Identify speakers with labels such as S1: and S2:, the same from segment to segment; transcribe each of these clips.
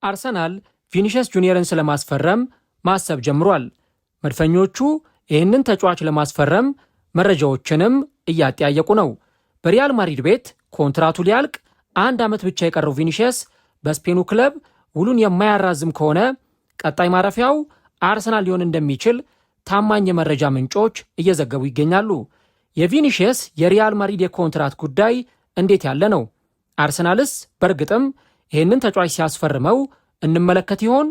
S1: አርሰናል ቪኒሺየስ ጁኒየርን ስለማስፈረም ማሰብ ጀምሯል። መድፈኞቹ ይህንን ተጫዋች ለማስፈረም መረጃዎችንም እያጠያየቁ ነው። በሪያል ማድሪድ ቤት ኮንትራቱ ሊያልቅ 1 ዓመት ብቻ የቀረው ቪኒሺየስ በስፔኑ ክለብ ውሉን የማያራዝም ከሆነ ቀጣይ ማረፊያው አርሰናል ሊሆን እንደሚችል ታማኝ የመረጃ ምንጮች እየዘገቡ ይገኛሉ። የቪኒሺየስ የሪያል ማድሪድ የኮንትራት ጉዳይ እንዴት ያለ ነው? አርሰናልስ በእርግጥም ይህንን ተጫዋች ሲያስፈርመው እንመለከት ይሆን?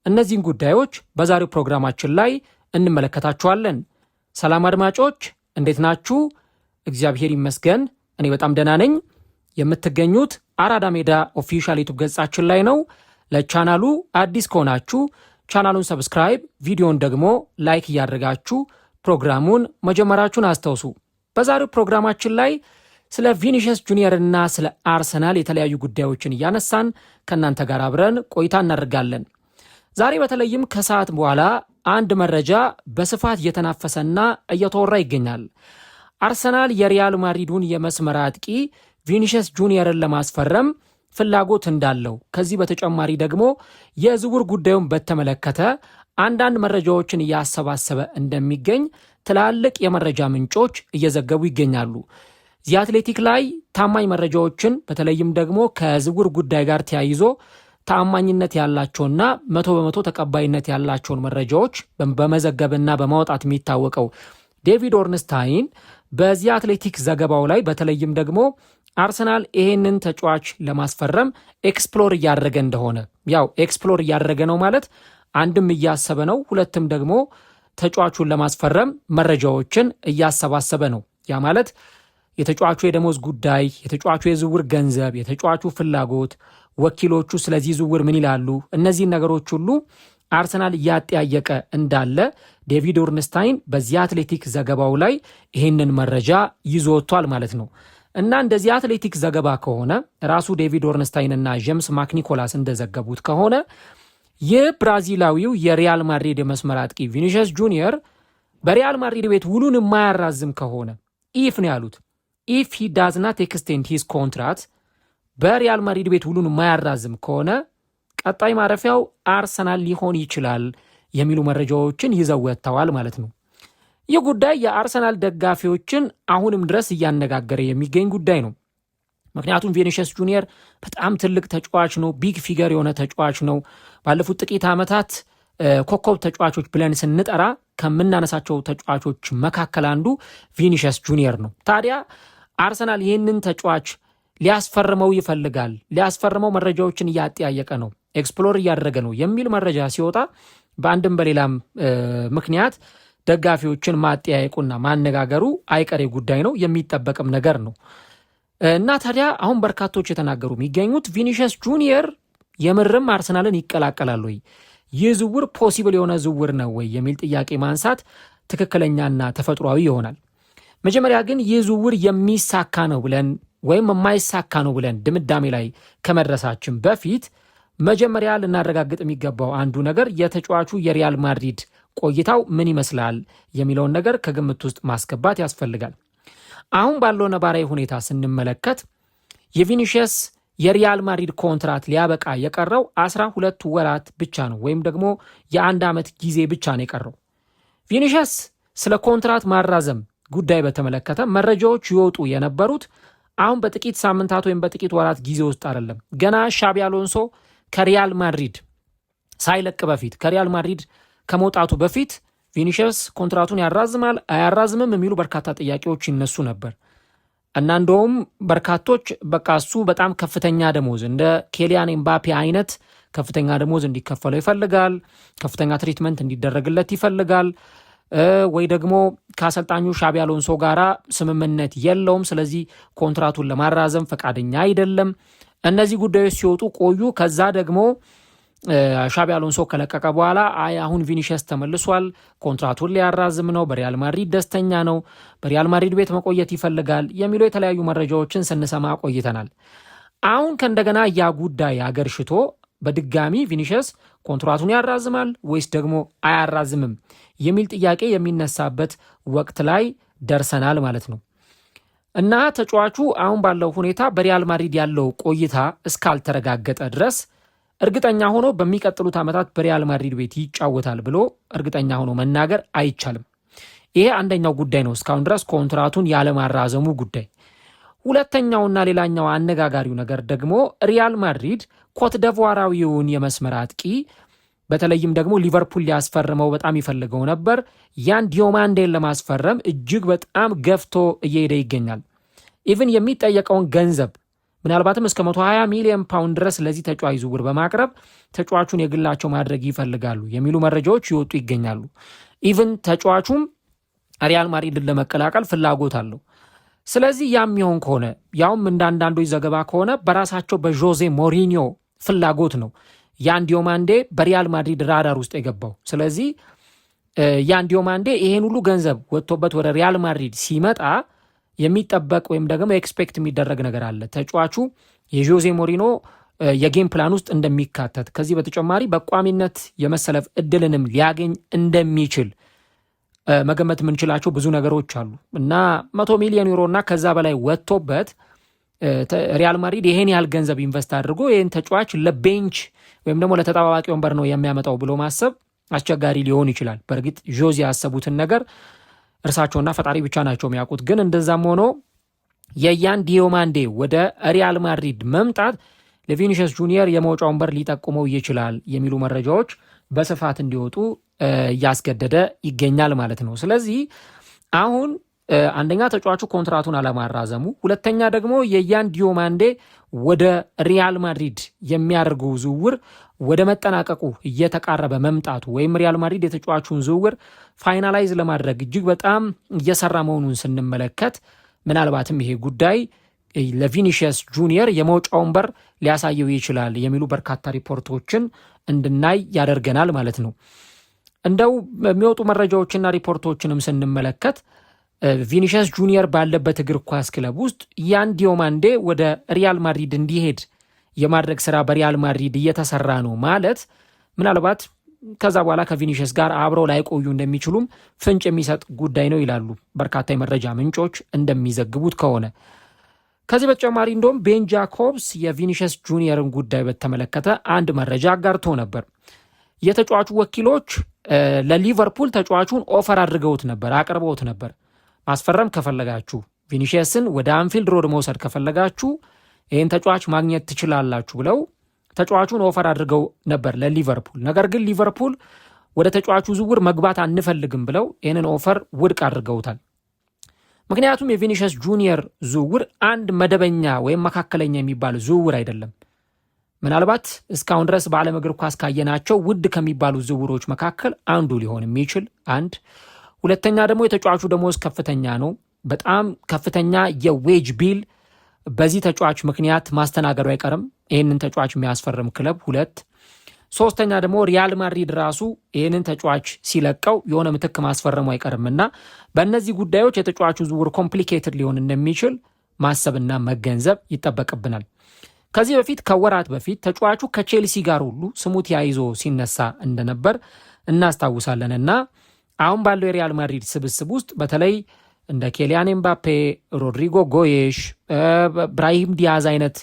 S1: እነዚህን ጉዳዮች በዛሬው ፕሮግራማችን ላይ እንመለከታቸዋለን። ሰላም አድማጮች፣ እንዴት ናችሁ? እግዚአብሔር ይመስገን እኔ በጣም ደህና ነኝ። የምትገኙት አራዳ ሜዳ ኦፊሻል ዩቱብ ገጻችን ላይ ነው። ለቻናሉ አዲስ ከሆናችሁ ቻናሉን ሰብስክራይብ፣ ቪዲዮን ደግሞ ላይክ እያደረጋችሁ ፕሮግራሙን መጀመራችሁን አስታውሱ። በዛሬው ፕሮግራማችን ላይ ስለ ቪኒሺየስ ጁኒየር እና ስለ አርሰናል የተለያዩ ጉዳዮችን እያነሳን ከእናንተ ጋር አብረን ቆይታ እናደርጋለን። ዛሬ በተለይም ከሰዓት በኋላ አንድ መረጃ በስፋት እየተናፈሰና እየተወራ ይገኛል። አርሰናል የሪያል ማድሪዱን የመስመር አጥቂ ቪኒሺየስ ጁኒየርን ለማስፈረም ፍላጎት እንዳለው፣ ከዚህ በተጨማሪ ደግሞ የዝውውር ጉዳዩን በተመለከተ አንዳንድ መረጃዎችን እያሰባሰበ እንደሚገኝ ትላልቅ የመረጃ ምንጮች እየዘገቡ ይገኛሉ። ዚ አትሌቲክ ላይ ታማኝ መረጃዎችን በተለይም ደግሞ ከዝውውር ጉዳይ ጋር ተያይዞ ተአማኝነት ያላቸውና 100% ተቀባይነት ያላቸውን መረጃዎች በመዘገብና በማውጣት የሚታወቀው ዴቪድ ኦርንስታይን በዚ አትሌቲክ ዘገባው ላይ በተለይም ደግሞ አርሰናል ይሄንን ተጫዋች ለማስፈረም ኤክስፕሎር እያደረገ እንደሆነ፣ ያው ኤክስፕሎር እያደረገ ነው ማለት አንድም እያሰበ ነው፣ ሁለትም ደግሞ ተጫዋቹን ለማስፈረም መረጃዎችን እያሰባሰበ ነው። ያ ማለት የተጫዋቹ የደሞዝ ጉዳይ፣ የተጫዋቹ የዝውውር ገንዘብ፣ የተጫዋቹ ፍላጎት፣ ወኪሎቹ ስለዚህ ዝውውር ምን ይላሉ፣ እነዚህን ነገሮች ሁሉ አርሰናል እያጠያየቀ እንዳለ ዴቪድ ኦርንስታይን በዚህ አትሌቲክ ዘገባው ላይ ይህንን መረጃ ይዞ ወጥቷል ማለት ነው። እና እንደዚህ አትሌቲክ ዘገባ ከሆነ ራሱ ዴቪድ ኦርንስታይን እና ጄምስ ማክኒኮላስ እንደዘገቡት ከሆነ ይህ ብራዚላዊው የሪያል ማድሪድ የመስመር አጥቂ ቪኒሺየስ ጁኒየር በሪያል ማድሪድ ቤት ውሉን የማያራዝም ከሆነ ኢፍ ነው ያሉት፣ ኢፍ ሂ ዳዝ ናት ኤክስቴንድ ሂዝ ኮንትራት፣ በሪያል ማድሪድ ቤት ውሉን የማያራዝም ከሆነ ቀጣይ ማረፊያው አርሰናል ሊሆን ይችላል የሚሉ መረጃዎችን ይዘው ወጥተዋል ማለት ነው። ይህ ጉዳይ የአርሰናል ደጋፊዎችን አሁንም ድረስ እያነጋገረ የሚገኝ ጉዳይ ነው። ምክንያቱም ቪኒሺየስ ጁኒየር በጣም ትልቅ ተጫዋች ነው፣ ቢግ ፊገር የሆነ ተጫዋች ነው። ባለፉት ጥቂት ዓመታት ኮከብ ተጫዋቾች ብለን ስንጠራ ከምናነሳቸው ተጫዋቾች መካከል አንዱ ቪኒሺየስ ጁኒየር ነው። ታዲያ አርሰናል ይህንን ተጫዋች ሊያስፈርመው ይፈልጋል፣ ሊያስፈርመው መረጃዎችን እያጠያየቀ ነው፣ ኤክስፕሎር እያደረገ ነው የሚል መረጃ ሲወጣ በአንድም በሌላም ምክንያት ደጋፊዎችን ማጠያየቁና ማነጋገሩ አይቀሬ ጉዳይ ነው፣ የሚጠበቅም ነገር ነው። እና ታዲያ አሁን በርካቶች የተናገሩ የሚገኙት ቪኒሺየስ ጁኒየር የምርም አርሰናልን ይቀላቀላል ወይ፣ ይህ ዝውውር ፖሲብል የሆነ ዝውውር ነው ወይ የሚል ጥያቄ ማንሳት ትክክለኛና ተፈጥሯዊ ይሆናል። መጀመሪያ ግን ይህ ዝውውር የሚሳካ ነው ብለን ወይም የማይሳካ ነው ብለን ድምዳሜ ላይ ከመድረሳችን በፊት መጀመሪያ ልናረጋግጥ የሚገባው አንዱ ነገር የተጫዋቹ የሪያል ማድሪድ ቆይታው ምን ይመስላል የሚለውን ነገር ከግምት ውስጥ ማስገባት ያስፈልጋል። አሁን ባለው ነባራዊ ሁኔታ ስንመለከት የቪኒሺየስ የሪያል ማድሪድ ኮንትራት ሊያበቃ የቀረው 12 ወራት ብቻ ነው፣ ወይም ደግሞ የ1 ዓመት ጊዜ ብቻ ነው የቀረው። ቪኒሺየስ ስለ ኮንትራት ማራዘም ጉዳይ በተመለከተ መረጃዎች ይወጡ የነበሩት አሁን በጥቂት ሳምንታት ወይም በጥቂት ወራት ጊዜ ውስጥ አይደለም። ገና ሻቢ አሎንሶ ከሪያል ማድሪድ ሳይለቅ በፊት፣ ከሪያል ማድሪድ ከመውጣቱ በፊት ቪኒሺየስ ኮንትራቱን ያራዝማል አያራዝምም የሚሉ በርካታ ጥያቄዎች ይነሱ ነበር እና እንደውም በርካቶች በቃ እሱ በጣም ከፍተኛ ደሞዝ እንደ ኬሊያን ኤምባፔ አይነት ከፍተኛ ደሞዝ እንዲከፈለው ይፈልጋል፣ ከፍተኛ ትሪትመንት እንዲደረግለት ይፈልጋል፣ ወይ ደግሞ ከአሰልጣኙ ሻቢ አሎንሶ ጋራ ስምምነት የለውም፣ ስለዚህ ኮንትራቱን ለማራዘም ፈቃደኛ አይደለም። እነዚህ ጉዳዮች ሲወጡ ቆዩ። ከዛ ደግሞ ሻቢ አሎንሶ ከለቀቀ በኋላ አሁን ቪኒሺየስ ተመልሷል፣ ኮንትራቱን ሊያራዝም ነው፣ በሪያል ማድሪድ ደስተኛ ነው፣ በሪያል ማድሪድ ቤት መቆየት ይፈልጋል የሚሉ የተለያዩ መረጃዎችን ስንሰማ ቆይተናል። አሁን ከእንደገና ያ ጉዳይ አገርሽቶ በድጋሚ ቪኒሺየስ ኮንትራቱን ያራዝማል ወይስ ደግሞ አያራዝምም የሚል ጥያቄ የሚነሳበት ወቅት ላይ ደርሰናል ማለት ነው። እና ተጫዋቹ አሁን ባለው ሁኔታ በሪያል ማድሪድ ያለው ቆይታ እስካልተረጋገጠ ድረስ እርግጠኛ ሆኖ በሚቀጥሉት ዓመታት በሪያል ማድሪድ ቤት ይጫወታል ብሎ እርግጠኛ ሆኖ መናገር አይቻልም። ይሄ አንደኛው ጉዳይ ነው፣ እስካሁን ድረስ ኮንትራቱን ያለማራዘሙ ጉዳይ። ሁለተኛውና ሌላኛው አነጋጋሪው ነገር ደግሞ ሪያል ማድሪድ ኮት ደቯራዊውን የመስመር አጥቂ በተለይም ደግሞ ሊቨርፑል ሊያስፈርመው በጣም ይፈልገው ነበር። ያን ዲዮማንዴን ለማስፈረም እጅግ በጣም ገፍቶ እየሄደ ይገኛል። ኢቭን የሚጠየቀውን ገንዘብ ምናልባትም እስከ 120 ሚሊዮን ፓውንድ ድረስ ለዚህ ተጫዋች ዝውውር በማቅረብ ተጫዋቹን የግላቸው ማድረግ ይፈልጋሉ የሚሉ መረጃዎች ይወጡ ይገኛሉ። ኢቭን ተጫዋቹም ሪያል ማድሪድን ለመቀላቀል ፍላጎት አለው። ስለዚህ ያም ይሆን ከሆነ ያውም እንደ አንዳንዶች ዘገባ ከሆነ በራሳቸው በዦዜ ሞሪኒዮ ፍላጎት ነው ያን ዲዮማንዴ በሪያል ማድሪድ ራዳር ውስጥ የገባው። ስለዚህ ያን ዲዮማንዴ ይሄን ሁሉ ገንዘብ ወጥቶበት ወደ ሪያል ማድሪድ ሲመጣ የሚጠበቅ ወይም ደግሞ ኤክስፔክት የሚደረግ ነገር አለ። ተጫዋቹ የዦዜ ሞሪኖ የጌም ፕላን ውስጥ እንደሚካተት፣ ከዚህ በተጨማሪ በቋሚነት የመሰለፍ እድልንም ሊያገኝ እንደሚችል መገመት የምንችላቸው ብዙ ነገሮች አሉ እና 100 ሚሊዮን ዩሮ እና ከዛ በላይ ወጥቶበት ሪያል ማድሪድ ይሄን ያህል ገንዘብ ኢንቨስት አድርጎ ይህን ተጫዋች ለቤንች ወይም ደግሞ ለተጠባባቂ ወንበር ነው የሚያመጣው ብሎ ማሰብ አስቸጋሪ ሊሆን ይችላል። በእርግጥ ዦዜ ያሰቡትን ነገር እርሳቸውና ፈጣሪ ብቻ ናቸው የሚያውቁት። ግን እንደዛም ሆኖ የያን ዲዮማንዴ ወደ ሪያል ማድሪድ መምጣት ለቪኒሺየስ ጁኒየር የመውጫ ወንበር ሊጠቁመው ይችላል የሚሉ መረጃዎች በስፋት እንዲወጡ እያስገደደ ይገኛል ማለት ነው። ስለዚህ አሁን አንደኛ ተጫዋቹ ኮንትራቱን አለማራዘሙ፣ ሁለተኛ ደግሞ የያን ዲዮማንዴ ወደ ሪያል ማድሪድ የሚያደርጉ ዝውውር ወደ መጠናቀቁ እየተቃረበ መምጣቱ ወይም ሪያል ማድሪድ የተጫዋቹን ዝውውር ፋይናላይዝ ለማድረግ እጅግ በጣም እየሰራ መሆኑን ስንመለከት ምናልባትም ይሄ ጉዳይ ለቪኒሺየስ ጁኒየር የመውጫ ወንበር ሊያሳየው ይችላል የሚሉ በርካታ ሪፖርቶችን እንድናይ ያደርገናል ማለት ነው። እንደው የሚወጡ መረጃዎችና ሪፖርቶችንም ስንመለከት ቪኒሺየስ ጁኒየር ባለበት እግር ኳስ ክለብ ውስጥ ያን ዲዮማንዴ ወደ ሪያል ማድሪድ እንዲሄድ የማድረግ ስራ በሪያል ማድሪድ እየተሰራ ነው ማለት ምናልባት ከዛ በኋላ ከቪኒሺየስ ጋር አብረው ላይቆዩ እንደሚችሉም ፍንጭ የሚሰጥ ጉዳይ ነው ይላሉ በርካታ የመረጃ ምንጮች እንደሚዘግቡት ከሆነ። ከዚህ በተጨማሪ እንደውም ቤን ጃኮብስ የቪኒሺየስ ጁኒየርን ጉዳይ በተመለከተ አንድ መረጃ አጋርቶ ነበር። የተጫዋቹ ወኪሎች ለሊቨርፑል ተጫዋቹን ኦፈር አቅርበውት ነበር። ማስፈረም ከፈለጋችሁ ቪኒሺየስን ወደ አንፊልድ ሮድ መውሰድ ከፈለጋችሁ ይህን ተጫዋች ማግኘት ትችላላችሁ ብለው ተጫዋቹን ኦፈር አድርገው ነበር ለሊቨርፑል። ነገር ግን ሊቨርፑል ወደ ተጫዋቹ ዝውውር መግባት አንፈልግም ብለው ይህንን ኦፈር ውድቅ አድርገውታል። ምክንያቱም የቪኒሺየስ ጁኒየር ዝውውር አንድ መደበኛ ወይም መካከለኛ የሚባል ዝውውር አይደለም። ምናልባት እስካሁን ድረስ በዓለም እግር ኳስ ካየናቸው ውድ ከሚባሉ ዝውውሮች መካከል አንዱ ሊሆን የሚችል አንድ። ሁለተኛ ደግሞ የተጫዋቹ ደሞዝ ከፍተኛ ነው። በጣም ከፍተኛ የዌጅ ቢል በዚህ ተጫዋች ምክንያት ማስተናገዱ አይቀርም ይህንን ተጫዋች የሚያስፈርም ክለብ። ሁለት ሶስተኛ ደግሞ ሪያል ማድሪድ ራሱ ይህንን ተጫዋች ሲለቀው የሆነ ምትክ ማስፈረሙ አይቀርምና በእነዚህ ጉዳዮች የተጫዋቹ ዝውውር ኮምፕሊኬትድ ሊሆን እንደሚችል ማሰብና መገንዘብ ይጠበቅብናል። ከዚህ በፊት ከወራት በፊት ተጫዋቹ ከቼልሲ ጋር ሁሉ ስሙ ተያይዞ ሲነሳ እንደነበር እናስታውሳለንና አሁን ባለው የሪያል ማድሪድ ስብስብ ውስጥ በተለይ እንደ ኬሊያን ኤምባፔ፣ ሮድሪጎ ጎዬሽ፣ ብራሂም ዲያዝ አይነት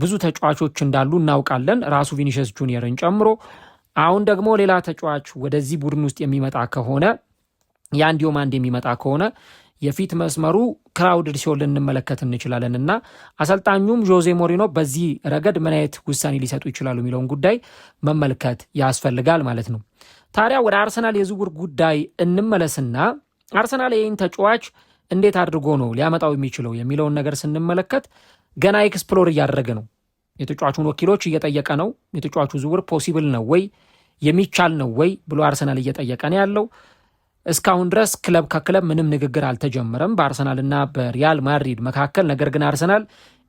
S1: ብዙ ተጫዋቾች እንዳሉ እናውቃለን፣ ራሱ ቪኒሺየስ ጁኒየርን ጨምሮ። አሁን ደግሞ ሌላ ተጫዋች ወደዚህ ቡድን ውስጥ የሚመጣ ከሆነ ያን ዲዮማንዴ የሚመጣ ከሆነ የፊት መስመሩ ክራውድድ ሲሆን ልንመለከት እንችላለን እና አሰልጣኙም ዦዜ ሞሪኖ በዚህ ረገድ ምን አይነት ውሳኔ ሊሰጡ ይችላሉ የሚለውን ጉዳይ መመልከት ያስፈልጋል ማለት ነው። ታዲያ ወደ አርሰናል የዝውውር ጉዳይ እንመለስና አርሰናል ይህን ተጫዋች እንዴት አድርጎ ነው ሊያመጣው የሚችለው የሚለውን ነገር ስንመለከት ገና ኤክስፕሎር እያደረገ ነው። የተጫዋቹን ወኪሎች እየጠየቀ ነው። የተጫዋቹ ዝውውር ፖሲብል ነው ወይ የሚቻል ነው ወይ ብሎ አርሰናል እየጠየቀ ነው ያለው። እስካሁን ድረስ ክለብ ከክለብ ምንም ንግግር አልተጀመረም በአርሰናልና በሪያል ማድሪድ መካከል። ነገር ግን አርሰናል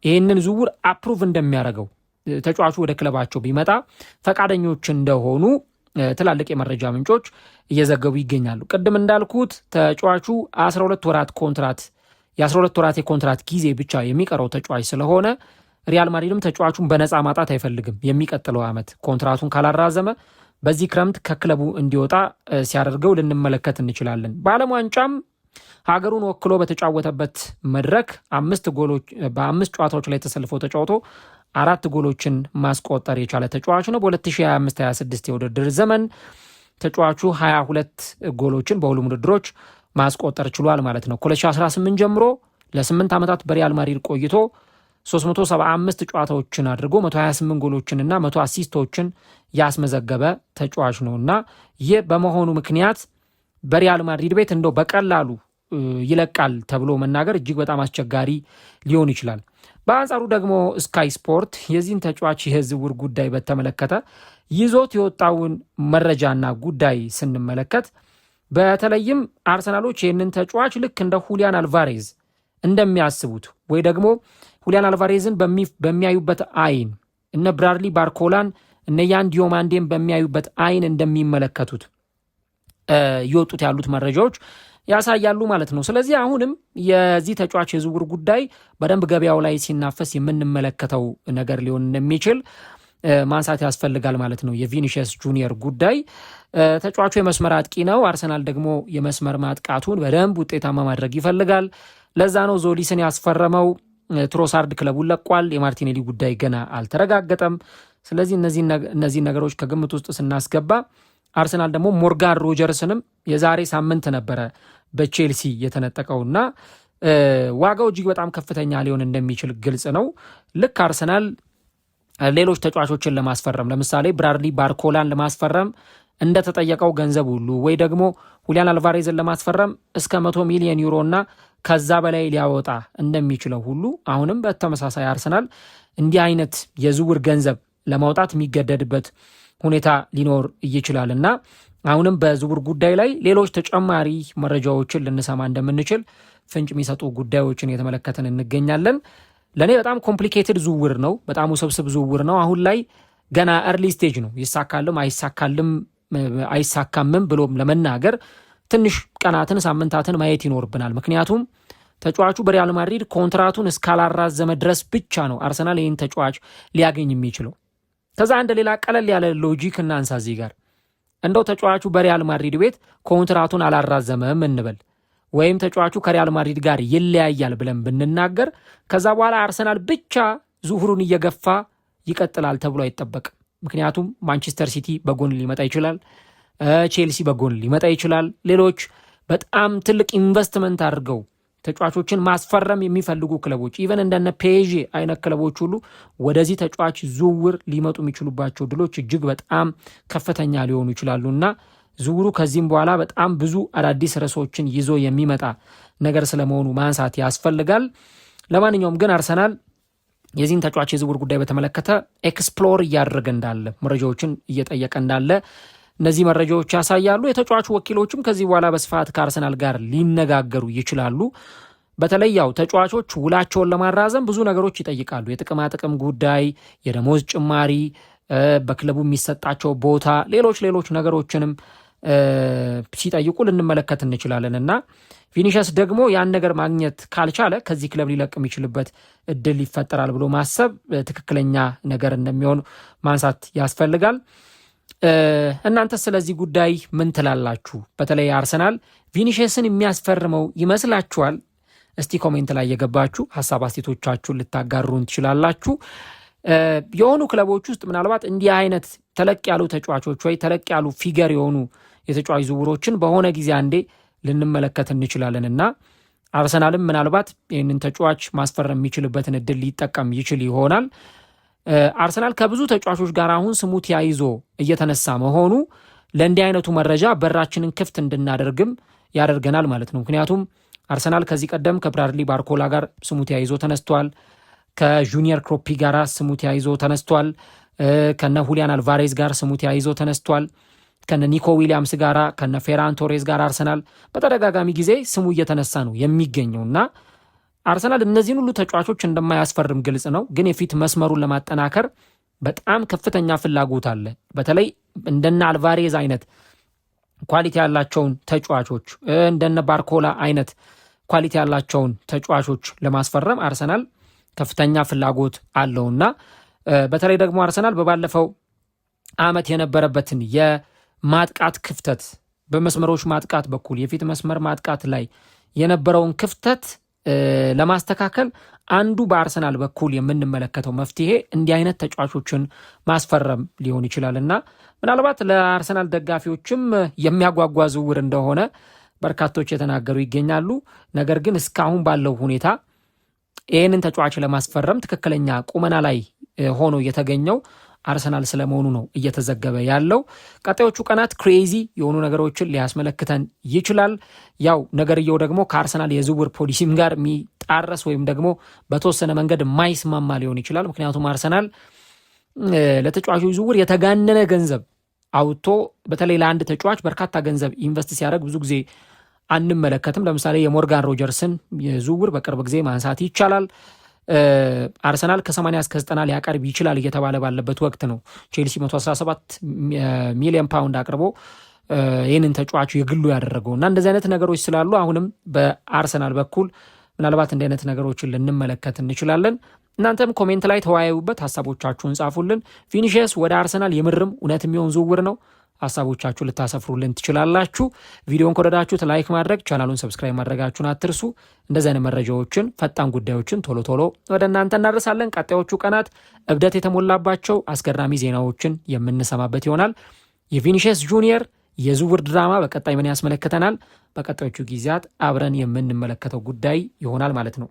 S1: ይህንን ዝውውር አፕሩቭ እንደሚያደርገው ተጫዋቹ ወደ ክለባቸው ቢመጣ ፈቃደኞች እንደሆኑ ትላልቅ የመረጃ ምንጮች እየዘገቡ ይገኛሉ። ቅድም እንዳልኩት ተጫዋቹ 12 ወራት ኮንትራት የ12 ወራት የኮንትራት ጊዜ ብቻ የሚቀረው ተጫዋች ስለሆነ ሪያል ማድሪድም ተጫዋቹን በነፃ ማጣት አይፈልግም። የሚቀጥለው ዓመት ኮንትራቱን ካላራዘመ በዚህ ክረምት ከክለቡ እንዲወጣ ሲያደርገው ልንመለከት እንችላለን። በዓለም ዋንጫም ሀገሩን ወክሎ በተጫወተበት መድረክ 5 ጨዋታዎች ላይ ተሰልፎ ተጫውቶ 4 ጎሎችን ማስቆጠር የቻለ ተጫዋች ነው። በ2025-26 የውድድር ዘመን ተጫዋቹ 22 ጎሎችን በሁሉም ውድድሮች ማስቆጠር ችሏል ማለት ነው። ከ2018 ጀምሮ ለ8 ዓመታት በሪያል ማድሪድ ቆይቶ 375 ጨዋታዎችን አድርጎ 128 ጎሎችንና 100 አሲስቶችን ያስመዘገበ ተጫዋች ነውና ይህ በመሆኑ ምክንያት በሪያል ማድሪድ ቤት እንደው በቀላሉ ይለቃል ተብሎ መናገር እጅግ በጣም አስቸጋሪ ሊሆን ይችላል። በአንጻሩ ደግሞ ስካይ ስፖርት የዚህን ተጫዋች የዝውውር ጉዳይ በተመለከተ ይዞት የወጣውን መረጃና ጉዳይ ስንመለከት በተለይም አርሰናሎች ይህንን ተጫዋች ልክ እንደ ሁሊያን አልቫሬዝ እንደሚያስቡት ወይ ደግሞ ሁሊያን አልቫሬዝን በሚያዩበት አይን እነ ብራድሊ ባርኮላን እነ ያን ዲዮማንዴን በሚያዩበት አይን እንደሚመለከቱት ይወጡት ያሉት መረጃዎች ያሳያሉ ማለት ነው። ስለዚህ አሁንም የዚህ ተጫዋች የዝውውር ጉዳይ በደንብ ገበያው ላይ ሲናፈስ የምንመለከተው ነገር ሊሆን እንደሚችል ማንሳት ያስፈልጋል ማለት ነው። የቪኒሺየስ ጁኒየር ጉዳይ ተጫዋቹ የመስመር አጥቂ ነው። አርሰናል ደግሞ የመስመር ማጥቃቱን በደንብ ውጤታማ ማድረግ ይፈልጋል። ለዛ ነው ዞሊስን ያስፈረመው። ትሮሳርድ ክለቡን ለቋል። የማርቲኔሊ ጉዳይ ገና አልተረጋገጠም። ስለዚህ እነዚህ ነገሮች ከግምት ውስጥ ስናስገባ አርሰናል ደግሞ ሞርጋን ሮጀርስንም የዛሬ ሳምንት ነበረ በቼልሲ የተነጠቀውና ዋጋው እጅግ በጣም ከፍተኛ ሊሆን እንደሚችል ግልጽ ነው። ልክ አርሰናል ሌሎች ተጫዋቾችን ለማስፈረም ለምሳሌ ብራድሊ ባርኮላን ለማስፈረም እንደተጠየቀው ገንዘብ ሁሉ ወይ ደግሞ ሁሊያን አልቫሬዝን ለማስፈረም እስከ 100 ሚሊዮን ዩሮ እና ከዛ በላይ ሊያወጣ እንደሚችለው ሁሉ አሁንም በተመሳሳይ አርሰናል እንዲህ አይነት የዝውውር ገንዘብ ለማውጣት የሚገደድበት ሁኔታ ሊኖር ይችላልና አሁንም በዝውውር ጉዳይ ላይ ሌሎች ተጨማሪ መረጃዎችን ልንሰማ እንደምንችል ፍንጭ የሚሰጡ ጉዳዮችን የተመለከትን እንገኛለን። ለእኔ በጣም ኮምፕሊኬትድ ዝውውር ነው። በጣም ውስብስብ ዝውውር ነው። አሁን ላይ ገና ኤርሊ ስቴጅ ነው። ይሳካልም አይሳካምም ብሎም ለመናገር ትንሽ ቀናትን ሳምንታትን ማየት ይኖርብናል። ምክንያቱም ተጫዋቹ በሪያል ማድሪድ ኮንትራቱን እስካላራዘመ ድረስ ብቻ ነው አርሰናል ይህን ተጫዋች ሊያገኝ የሚችለው። ከዛ አንድ ሌላ ቀለል ያለ ሎጂክ እናንሳ እዚህ ጋር። እንደው ተጫዋቹ በሪያል ማድሪድ ቤት ኮንትራቱን አላራዘመም እንበል ወይም ተጫዋቹ ከሪያል ማድሪድ ጋር ይለያያል ብለን ብንናገር ከዛ በኋላ አርሰናል ብቻ ዝውውሩን እየገፋ ይቀጥላል ተብሎ አይጠበቅም። ምክንያቱም ማንቸስተር ሲቲ በጎን ሊመጣ ይችላል፣ ቼልሲ በጎን ሊመጣ ይችላል። ሌሎች በጣም ትልቅ ኢንቨስትመንት አድርገው ተጫዋቾችን ማስፈረም የሚፈልጉ ክለቦች ኢቨን እንደነ ፔዤ አይነት ክለቦች ሁሉ ወደዚህ ተጫዋች ዝውውር ሊመጡ የሚችሉባቸው ድሎች እጅግ በጣም ከፍተኛ ሊሆኑ ይችላሉና ዝውውሩ ከዚህም በኋላ በጣም ብዙ አዳዲስ ርዕሶችን ይዞ የሚመጣ ነገር ስለመሆኑ ማንሳት ያስፈልጋል። ለማንኛውም ግን አርሰናል የዚህን ተጫዋች የዝውውር ጉዳይ በተመለከተ ኤክስፕሎር እያደረገ እንዳለ መረጃዎችን እየጠየቀ እንዳለ እነዚህ መረጃዎች ያሳያሉ። የተጫዋቹ ወኪሎችም ከዚህ በኋላ በስፋት ከአርሰናል ጋር ሊነጋገሩ ይችላሉ። በተለይ ያው ተጫዋቾች ውላቸውን ለማራዘም ብዙ ነገሮች ይጠይቃሉ። የጥቅማ ጥቅም ጉዳይ፣ የደሞዝ ጭማሪ፣ በክለቡ የሚሰጣቸው ቦታ፣ ሌሎች ነገሮችንም ሲጠይቁ ልንመለከት እንችላለን እና ቪኒሺየስ ደግሞ ያን ነገር ማግኘት ካልቻለ ከዚህ ክለብ ሊለቅ የሚችልበት እድል ይፈጠራል ብሎ ማሰብ ትክክለኛ ነገር እንደሚሆን ማንሳት ያስፈልጋል። እናንተ ስለዚህ ጉዳይ ምን ትላላችሁ? በተለይ አርሰናል ቪኒሺየስን የሚያስፈርመው ይመስላችኋል? እስቲ ኮሜንት ላይ የገባችሁ ሀሳብ አስተያየቶቻችሁን ልታጋሩን ትችላላችሁ። የሆኑ ክለቦች ውስጥ ምናልባት እንዲህ አይነት ተለቅ ያሉ ተጫዋቾች ወይ ተለቅ ያሉ ፊገር የሆኑ የተጫዋች ዝውውሮችን በሆነ ጊዜ አንዴ ልንመለከት እንችላለን እና አርሰናልም ምናልባት ይህንን ተጫዋች ማስፈረም የሚችልበትን እድል ሊጠቀም ይችል ይሆናል። አርሰናል ከብዙ ተጫዋቾች ጋር አሁን ስሙ ተያይዞ እየተነሳ መሆኑ ለእንዲህ አይነቱ መረጃ በራችንን ክፍት እንድናደርግም ያደርገናል ማለት ነው። ምክንያቱም አርሰናል ከዚህ ቀደም ከብራድሊ ባርኮላ ጋር ስሙ ተያይዞ ተነስቷል። ከጁኒየር ክሮፒ ጋር ስሙ ተያይዞ ተነስቷል። ከነ ሁሊያን አልቫሬዝ ጋር ስሙ ተያይዞ ተነስቷል። ከነ ኒኮ ዊሊያምስ ጋር ከነ ፌራን ቶሬዝ ጋር አርሰናል በተደጋጋሚ ጊዜ ስሙ እየተነሳ ነው የሚገኘውና አርሰናል እነዚህን ሁሉ ተጫዋቾች እንደማያስፈርም ግልጽ ነው። ግን የፊት መስመሩን ለማጠናከር በጣም ከፍተኛ ፍላጎት አለ። በተለይ እንደነ አልቫሬዝ አይነት ኳሊቲ ያላቸውን ተጫዋቾች እንደነ ባርኮላ አይነት ኳሊቲ ያላቸውን ተጫዋቾች ለማስፈረም አርሰናል ከፍተኛ ፍላጎት አለውና በተለይ ደግሞ አርሰናል በባለፈው ዓመት የነበረበትን የማጥቃት ክፍተት በመስመሮች ማጥቃት በኩል የፊት መስመር ማጥቃት ላይ የነበረውን ክፍተት ለማስተካከል አንዱ በአርሰናል በኩል የምንመለከተው መፍትሄ እንዲህ አይነት ተጫዋቾችን ማስፈረም ሊሆን ይችላልና ምናልባት ለአርሰናል ደጋፊዎችም የሚያጓጓ ዝውውር እንደሆነ በርካቶች የተናገሩ ይገኛሉ። ነገር ግን እስካሁን ባለው ሁኔታ ይህንን ተጫዋች ለማስፈረም ትክክለኛ ቁመና ላይ ሆኖ የተገኘው አርሰናል ስለመሆኑ ነው እየተዘገበ ያለው። ቀጣዮቹ ቀናት ክሬዚ የሆኑ ነገሮችን ሊያስመለክተን ይችላል። ያው ነገርየው ደግሞ ከአርሰናል የዝውውር ፖሊሲም ጋር የሚጣረስ ወይም ደግሞ በተወሰነ መንገድ የማይስማማ ሊሆን ይችላል። ምክንያቱም አርሰናል ለተጫዋቾች ዝውውር የተጋነነ ገንዘብ አውጥቶ በተለይ ለአንድ ተጫዋች በርካታ ገንዘብ ኢንቨስት ሲያደርግ ብዙ ጊዜ አንመለከትም። ለምሳሌ የሞርጋን ሮጀርስን ዝውውር በቅርብ ጊዜ ማንሳት ይቻላል። አርሰናል ከ80 እስከ 90 ሊያቀርብ ይችላል እየተባለ ባለበት ወቅት ነው ቼልሲ 117 ሚሊዮን ፓውንድ አቅርቦ ይህንን ተጫዋቹ የግሉ ያደረገው እና እንደዚህ አይነት ነገሮች ስላሉ አሁንም በአርሰናል በኩል ምናልባት እንዲህ አይነት ነገሮችን ልንመለከት እንችላለን። እናንተም ኮሜንት ላይ ተወያዩበት፣ ሀሳቦቻችሁን ጻፉልን። ቪኒሺየስ ወደ አርሰናል የምርም እውነት የሚሆን ዝውውር ነው? ሀሳቦቻችሁ ልታሰፍሩልን ትችላላችሁ። ቪዲዮን ከወደዳችሁት ላይክ ማድረግ፣ ቻናሉን ሰብስክራይብ ማድረጋችሁን አትርሱ። እንደዚህ አይነት መረጃዎችን፣ ፈጣን ጉዳዮችን ቶሎ ቶሎ ወደ እናንተ እናደርሳለን። ቀጣዮቹ ቀናት እብደት የተሞላባቸው አስገራሚ ዜናዎችን የምንሰማበት ይሆናል። የቪኒሺየስ ጁኒየር የዝውውር ድራማ በቀጣይ ምን ያስመለክተናል? በቀጣዮቹ ጊዜያት አብረን የምንመለከተው ጉዳይ ይሆናል ማለት ነው።